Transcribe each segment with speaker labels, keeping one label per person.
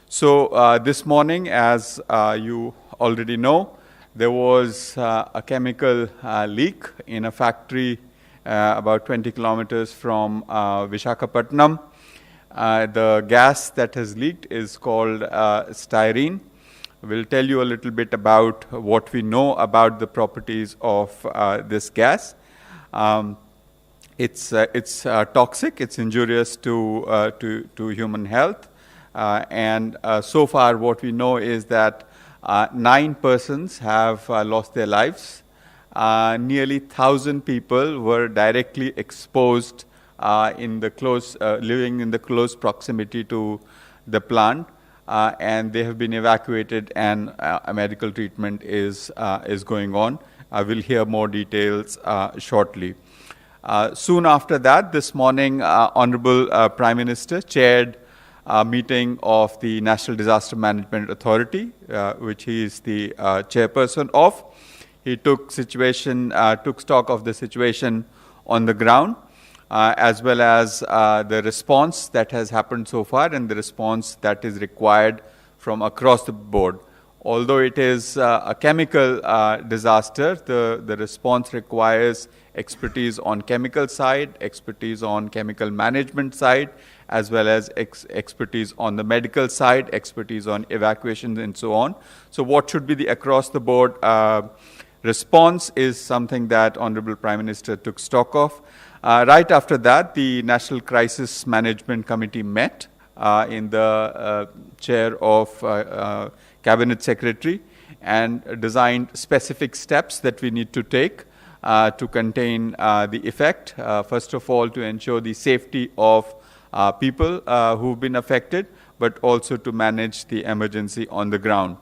Speaker 1: So this morning, as you already know, there was a chemical leak in a factory about 20 kilometers from Visakhapatnam. The gas that has leaked is called styrene. We'll tell you a little bit about what we know about the properties of this gas. It's toxic. It's injurious to human health. And so far, what we know is that 9 persons have lost their lives. Nearly 1,000 people were directly exposed in the close, living in the close proximity to the plant, and they have been evacuated, and medical treatment is going on. We'll hear more details shortly. Soon after that, this morning, Honorable Prime Minister chaired a meeting of the National Disaster Management Authority, which he is the chairperson of. He took stock of the situation on the ground, as well as the response that has happened so far and the response that is required from across the board. Although it is a chemical disaster, the response requires expertise on chemical side, expertise on chemical management side, as well as expertise on the medical side, expertise on evacuations and so on. So what should be the across the board response is something that Honorable Prime Minister took stock of. Right after that, the National Crisis Management Committee met in the chair of Cabinet Secretary and designed specific steps that we need to take to contain the effect. First of all, to ensure the safety of people who've been affected, but also to manage the emergency on the ground.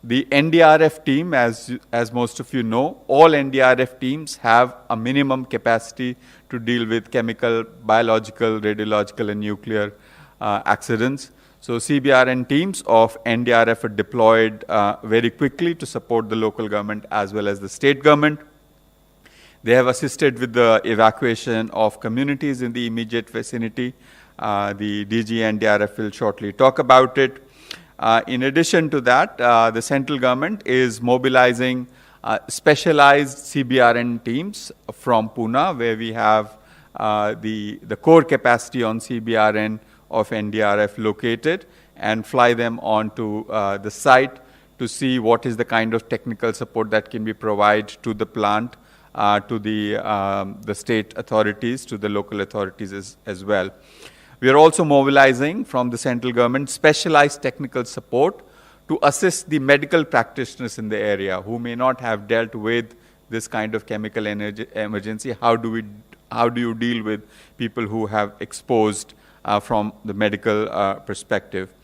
Speaker 1: The NDRF team, as most of you know, all NDRF teams have a minimum capacity to deal with chemical, biological, radiological, and nuclear accidents. So CBRN teams of NDRF are deployed very quickly to support the local government as well as the state government. They have assisted with the evacuation of communities in the immediate vicinity. The DG NDRF will shortly talk about it. In addition to that, the central government is mobilizing specialized CBRN teams from Pune, where we have the core capacity on CBRN of NDRF located, and fly them onto the site to see what is the kind of technical support that can be provided to the plant, to the state authorities, to the local authorities as well. We are also mobilizing from the central government specialized technical support to assist the medical practitioners in the area who may not have dealt with this kind of chemical emergency. How do you deal with people who have exposed from the medical perspective?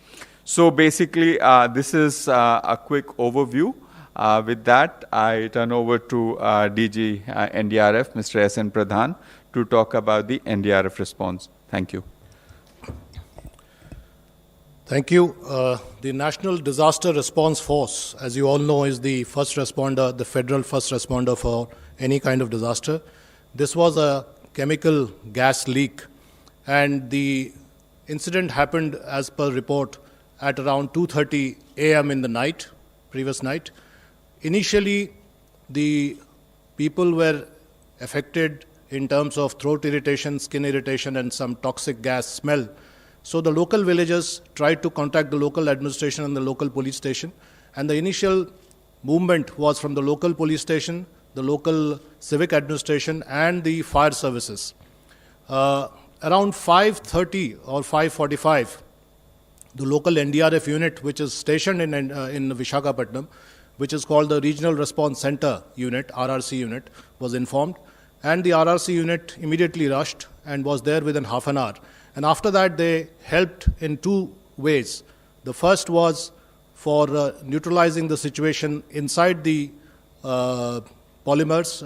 Speaker 1: So basically, this is a quick overview. With that, I turn over to DG NDRF, Mr. S.N. Pradhan, to talk about the NDRF response. Thank you.
Speaker 2: Thank you. The National Disaster Response Force, as you all know, is the first responder, the federal first responder for any kind of disaster. This was a chemical gas leak, and the incident happened, as per report, at around 2:30 a.m. in the night, previous night. Initially, the people were affected in terms of throat irritation, skin irritation, and some toxic gas smell. So the local villagers tried to contact the local administration and the local police station, and the initial movement was from the local police station, the local civic administration, and the fire services. Around 5:30 or 5:45, the local NDRF unit, which is stationed in Visakhapatnam, which is called the Regional Response Center Unit, RRC unit, was informed, and the RRC unit immediately rushed and was there within half an hour. And after that, they helped in 2 ways. The first was for neutralizing the situation inside the polymers,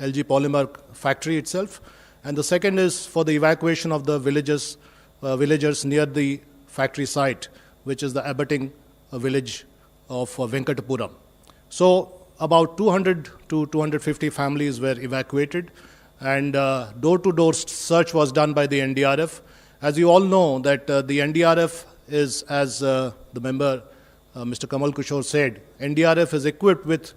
Speaker 2: LG Polymer factory itself. And the second is for the evacuation of the villagers near the factory site, which is the abutting village of Venkatapuram. So about 200 to 250 families were evacuated, and door-to-door search was done by the NDRF. As you all know, that the NDRF is, as the member Mr. Kamal Kishore said, NDRF is equipped with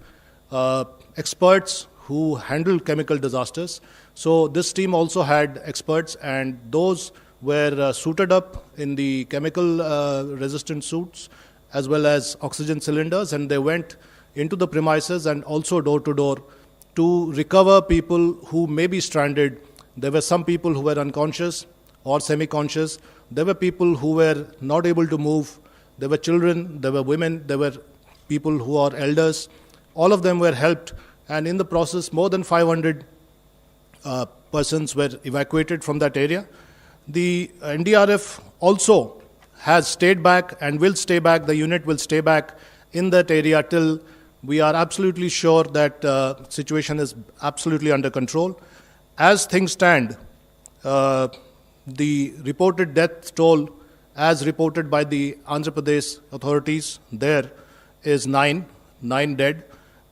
Speaker 2: experts who handle chemical disasters. So this team also had experts, and those were suited up in the chemical resistant suits as well as oxygen cylinders, and they went into the premises and also door to door to recover people who may be stranded. There were some people who were unconscious or semi-conscious. There were people who were not able to move. There were children, there were women, there were people who are elders. All of them were helped, and in the process, more than 500 persons were evacuated from that area. The NDRF also has stayed back and will stay back. The unit will stay back in that area till we are absolutely sure that situation is absolutely under control. As things stand, the reported death toll, as reported by the Andhra Pradesh authorities, there is nine dead,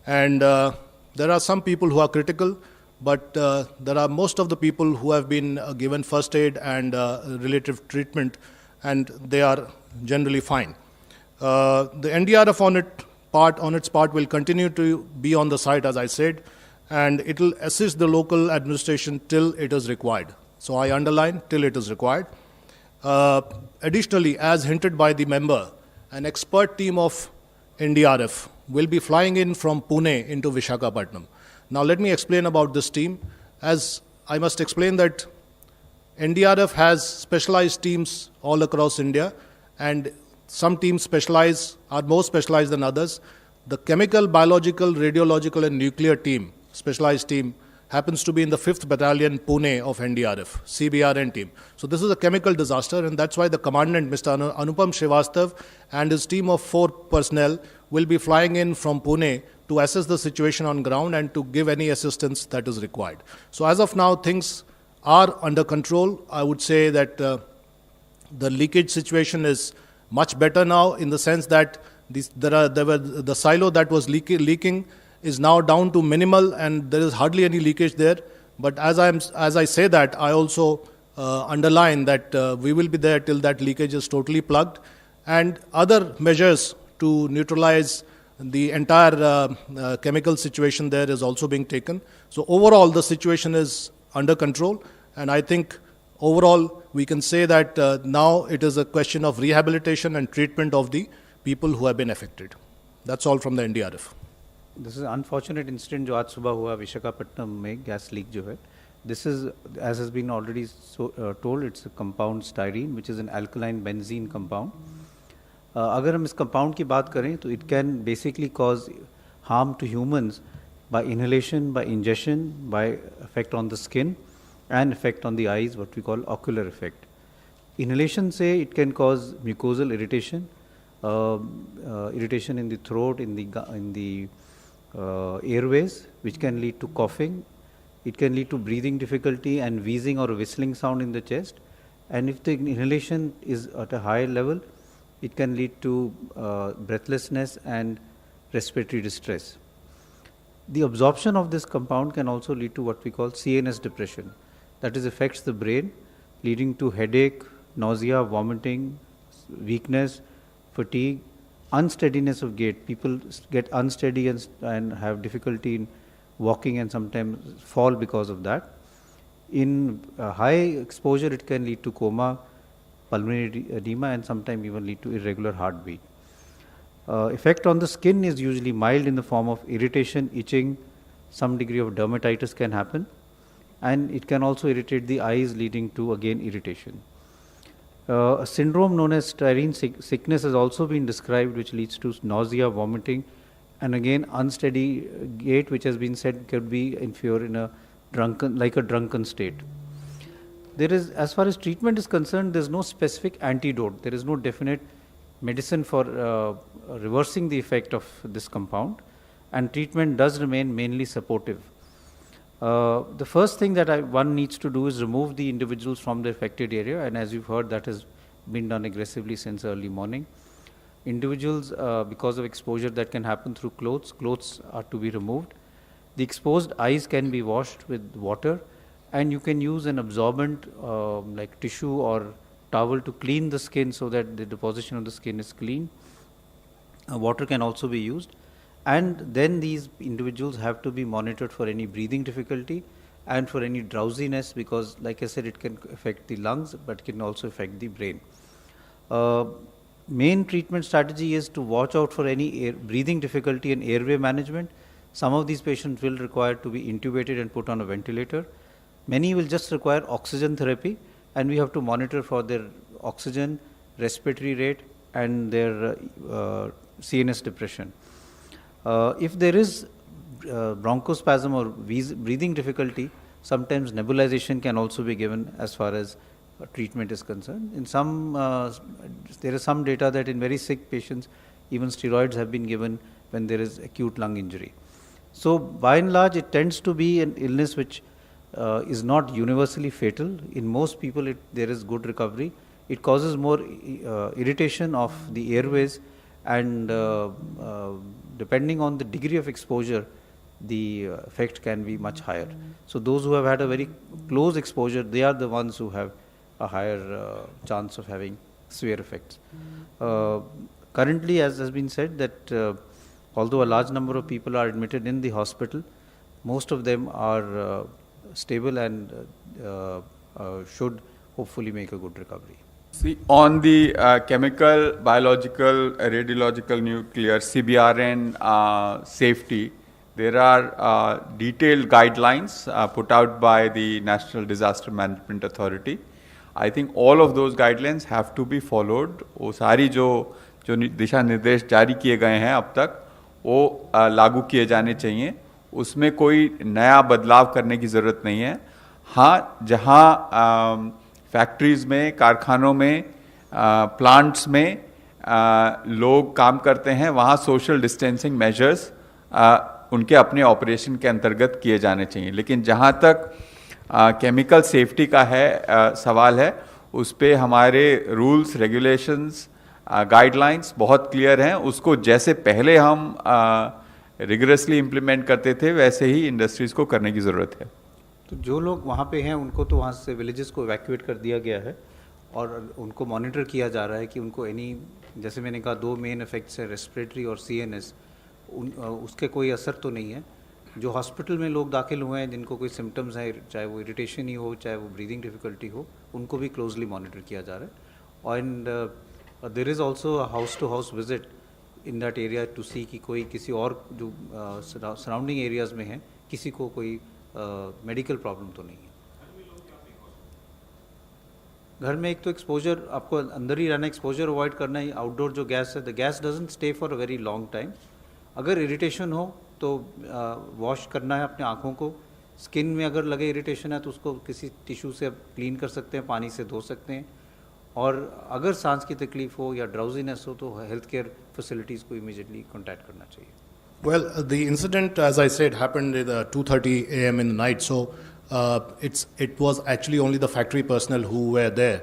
Speaker 2: and there are some people who are critical, but there are most of the people who have been given first aid and relative treatment, and they are generally fine. The NDRF on its part will continue to be on the site, as I said, and it will assist the local administration till it is required. So I underline, till it is required. Additionally, as hinted by the member, an expert team of NDRF will be flying in from Pune into Visakhapatnam. Now let me explain about this team. As I must explain that NDRF has specialized teams all across India, and some teams are more specialized than others. The chemical, biological, radiological and nuclear team, specialized team, happens to be in the 5th Battalion, Pune of NDRF, CBRN team. So this is a chemical disaster, and that's why the commandant, Mr. Anupam Srivastav, and his team of 4 personnel will be flying in from Pune to assess the situation on ground and to give any assistance that is required. So as of now, things are under control. I would say that the leakage situation is much better now, in the sense that the silo that was leaking is now down to minimal, and there is hardly any leakage there. But as I say that, I also underline that we will be there till that leakage is totally plugged, and other measures to neutralize the entire chemical situation there is also being taken. So overall, the situation is under control, and I think overall we can say that now it is a question of rehabilitation and treatment of the people who have been affected. That's all from the NDRF.
Speaker 3: This is unfortunate incident जो आज सुबह हुआ विशाखापट्टनम में gas leak जो है. This is, as has been already told, it's a compound styrene, which is an alkaline benzene compound. अगर हम इस compound की बात करें तो it can basically cause harm to humans by inhalation, by ingestion, by effect on the skin and effect on the eyes, what we call ocular effect. Inhalation से it can cause mucosal irritation, irritation in the throat, in the airways, which can lead to coughing. It can lead to breathing difficulty and wheezing or whistling sound in the chest. And if the inhalation is at a higher level, it can lead to breathlessness and respiratory distress. The absorption of this compound can also lead to what we call CNS depression. That is, affects the brain, leading to headache, nausea, vomiting, weakness, fatigue, unsteadiness of gait. People get unsteady and have difficulty in walking and sometimes fall because of that. In high exposure, it can lead to coma, pulmonary edema, and sometimes even lead to irregular heartbeat. Effect on the skin is usually mild in the form of irritation, itching, some degree of dermatitis can happen, and it can also irritate the eyes, leading to again irritation. A syndrome known as styrene sickness has also been described, which leads to nausea, vomiting, and again unsteady gait, which has been said could be if you're in a drunken state. There is, as far as treatment is concerned, there is no specific antidote. There is no definite medicine for reversing the effect of this compound, and treatment does remain mainly supportive. The first thing that one needs to do is remove the individuals from the affected area, and as you've heard, that has been done aggressively since early morning. Individuals, because of exposure that can happen through clothes are to be removed. The exposed eyes can be washed with water, and you can use an absorbent like tissue or towel to clean the skin so that the deposition of the skin is clean. Water can also be used. And then these individuals have to be monitored for any breathing difficulty and for any drowsiness, because like I said, it can affect the lungs, but can also affect the brain. Main treatment strategy is to watch out for any breathing difficulty and airway management. Some of these patients will require to be intubated and put on a ventilator. Many will just require oxygen therapy, and we have to monitor for their oxygen, respiratory rate, and their CNS depression. If there is bronchospasm or breathing difficulty, sometimes nebulization can also be given as far as treatment is concerned. In some, there is some data that in very sick patients, even steroids have been given when there is acute lung injury. So by and large, it tends to be an illness which is not universally fatal. In most people, there is good recovery. It causes more irritation of the airways, and depending on the degree of exposure, the effect can be much higher. So those who have had a very close exposure, they are the ones who have a higher chance of having severe effects. Currently, as has been said, that although a large number of people are admitted in the hospital, most of them are stable and should hopefully make a good recovery.
Speaker 1: See, on the chemical, biological, radiological, nuclear, CBRN safety, there are detailed guidelines put out by the National Disaster Management Authority. I think all of those guidelines have to be followed. वो सारी जो दिशा निर्देश जारी किए गए हैं अब तक, वो लागू किए जाने चाहिए. उसमें कोई नया बदलाव करने की ज़रूरत नहीं है. हाँ, जहाँ फैक्ट्रीज़ में, कारखानों में, प्लांट्स में लोग काम करते हैं, वहाँ सोशल डिस्टेंसिंग मेजर्स उनके अपने ऑपरेशन के अंतर्गत किए जाने चाहिए. लेकिन जहाँ तक केमिकल सेफ्टी का सवाल है, उस पे हमारे रूल्स, रेगुलेशंस, गाइडलाइंस बहुत क्लियर हैं. उसको जैसे पहले हम रिगरसली इम्प्लीमेंट करते थे, वैसे ही इंडस्ट्रीज़ को करने की ज़रूरत है.
Speaker 3: तो जो लोग वहाँ पे हैं, उनको तो वहाँ से विलेजेस को इवैक्यूएट कर दिया गया है, और उनको मॉनिटर किया जा रहा है कि उनको जैसे मैंने कहा, 2 मेन इफेक्ट्स है, रेस्पिरेटरी और CNS, उसके कोई असर तो नहीं है. जो हॉस्पिटल में लोग दाखिल हुए हैं, जिनको कोई सिम्टम्स हैं, चाहे वो इरिटेशन ही हो, चाहे वो ब्रीदिंग डिफिकल्टी हो, उनको भी क्लोजली मॉनिटर किया जा रहा है. And there is also a house to house visit in that area to see कि कोई किसी और जो सराउंडिंग एरियाज़ में है, किसी को कोई मेडिकल प्रॉब्लम तो नहीं है. घर में एक तो एक्सपोजर, आपको अंदर ही रहना, एक्सपोजर अवॉइड करना है. आउटडोर जो गैस है, the gas doesn't stay for a very long time. अगर इरिटेशन हो तो वॉश करना है अपने आँखों को. स्किन में अगर लगे इरिटेशन है तो उसको किसी टिश्यू से क्लीन कर सकते हैं, पानी से धो सकते हैं. और अगर सांस की तकलीफ हो या ड्राउजीनेस हो तो हेल्थ केयर फैसिलिटीज़ को इमीडिएटली कॉन्टैक्ट करना चाहिए.
Speaker 2: Well, the incident, as I said, happened at 2:30 a.m. in the night. So it was actually only the factory personnel who were there,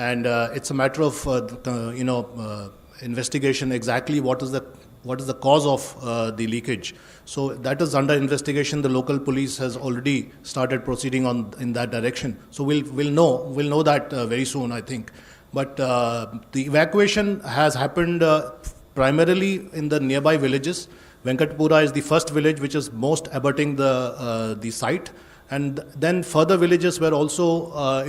Speaker 2: and it's a matter of investigation exactly what is the cause of the leakage. So that is under investigation. The local police has already started proceeding in that direction. So we'll know that very soon, I think. But the evacuation has happened primarily in the nearby villages. Venkatpura is the first village which is most abutting the site, and then further villages were also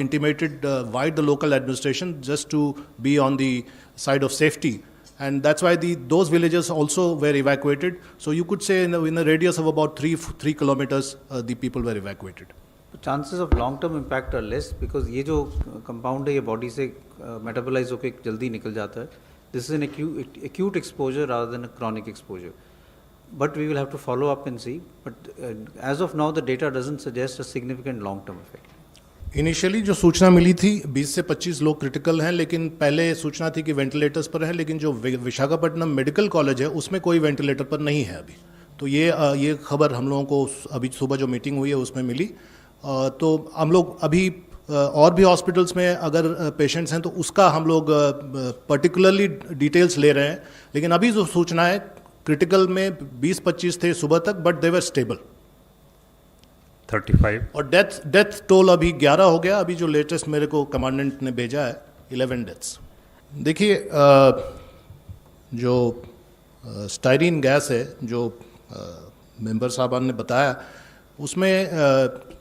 Speaker 2: intimated by the local administration just to be on the side of safety, and that's why those villages also were evacuated. So you could say in a radius of about 3 kilometers the people were evacuated.
Speaker 3: Chances of long term impact are less, because ये जो compound है ये body से metabolise होकर जल्दी निकल जाता है. This is an acute exposure rather than a chronic exposure. But we will have to follow up and see. But as of now, the data doesn't suggest a significant long-term effect.
Speaker 2: Initially जो सूचना मिली थी 20 से 25 लोग critical हैं, लेकिन पहले सूचना थी कि वेंटिलेटर्स पर है, लेकिन जो विशाखापट्टनम मेडिकल कॉलेज है उसमें कोई वेंटिलेटर पर नहीं है अभी. तो ये खबर हम लोगों को अभी सुबह जो मीटिंग हुई है उसमें मिली. तो हम लोग अभी और भी हॉस्पिटल्स में अगर पेशेंट्स हैं तो उसका हम लोग पर्टिकुलरली डिटेल्स ले रहे हैं. लेकिन अभी जो सूचना है, क्रिटिकल में 20-25 थे सुबह तक, बट दे वर स्टेबल.
Speaker 4: 35
Speaker 2: और डेथ टोल अभी 11 हो गया. अभी जो लेटेस्ट मेरे को कमांडेंट ने भेजा है 11 डेथ्स। देखिए, जो स्टाइरीन गैस है जो मेंबर साहबान ने बताया, उसमें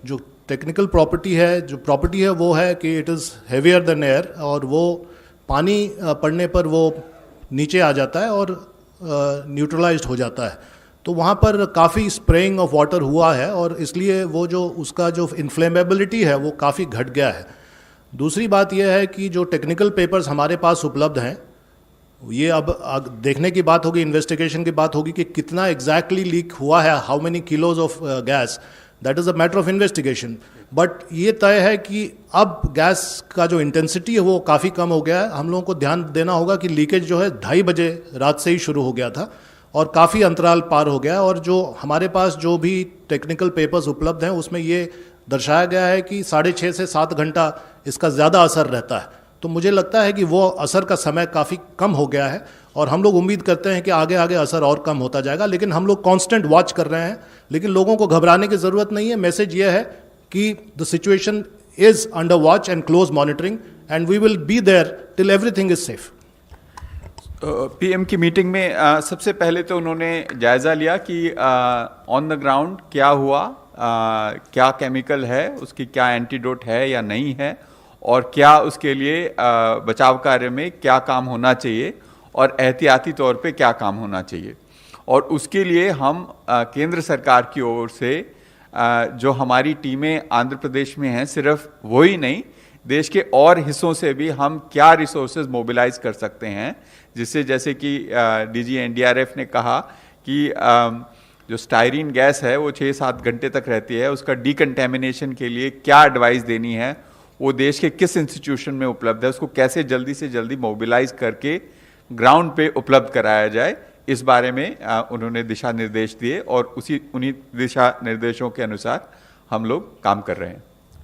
Speaker 2: जो टेक्निकल प्रॉपर्टी है वो है कि it is heavier than air, और वो पानी पड़ने पर वो नीचे आ जाता है और न्यूट्रलाइज्ड हो जाता है। तो वहाँ पर काफ़ी स्प्रेइंग ऑफ वाटर हुआ है और इसलिए वो जो उसका जो इन्फ्लेमेबिलिटी है वो काफ़ी घट गया है। दूसरी बात यह है कि जो टेक्निकल पेपर्स हमारे पास उपलब्ध हैं, ये अब देखने की बात होगी, इन्वेस्टिगेशन की बात होगी कि कितना एग्जैक्टली लीक हुआ है, how many kilos of gas, that is a matter of investigation. But ये तय है कि अब गैस का जो इंटेंसिटी है वो काफ़ी कम हो गया है। हम लोगों को ध्यान देना होगा कि लीकेज जो है 2:30 बजे रात से ही शुरू हो गया था और काफ़ी अंतराल पार हो गया, और जो हमारे पास जो भी टेक्निकल पेपर्स उपलब्ध हैं उसमें ये दर्शाया गया है कि 6.5 से 7 घंटा इसका ज़्यादा असर रहता है। तो मुझे लगता है कि वो असर का समय काफ़ी कम हो गया है और हम लोग उम्मीद करते हैं कि आगे आगे असर और कम होता जाएगा, लेकिन हम लोग कांस्टेंट वॉच कर रहे हैं। लेकिन लोगों को घबराने की ज़रूरत नहीं है। मैसेज ये है कि the situation is under watch and close monitoring and we will be there till everything is safe.
Speaker 1: PM की मीटिंग में सबसे पहले तो उन्होंने जायज़ा लिया कि ऑन द ग्राउंड क्या हुआ, क्या केमिकल है, उसकी क्या एंटीडोट है या नहीं है, और क्या उसके लिए बचाव कार्य में क्या काम होना चाहिए और एहतियाती तौर पे क्या काम होना चाहिए। और उसके लिए हम केंद्र सरकार की ओर से जो हमारी टीमें आंध्र प्रदेश में हैं, सिर्फ वही नहीं, देश के और हिस्सों से भी हम क्या रिसोर्सेज मोबिलाइज कर सकते हैं, जिससे जैसे कि डीजी एनडीआरएफ ने कहा कि जो स्टाइरीन गैस है वो 6-7 घंटे तक रहती है, उसका डिकंटेमिनेशन के लिए क्या एडवाइस देनी है, वो देश के किस इंस्टीट्यूशन में उपलब्ध है, उसको कैसे जल्दी से जल्दी मोबिलाइज करके ग्राउंड पे उपलब्ध कराया जाए, इस बारे में उन्होंने दिशा निर्देश दिए और उन्हीं दिशा निर्देशों के अनुसार हम लोग काम कर रहे हैं।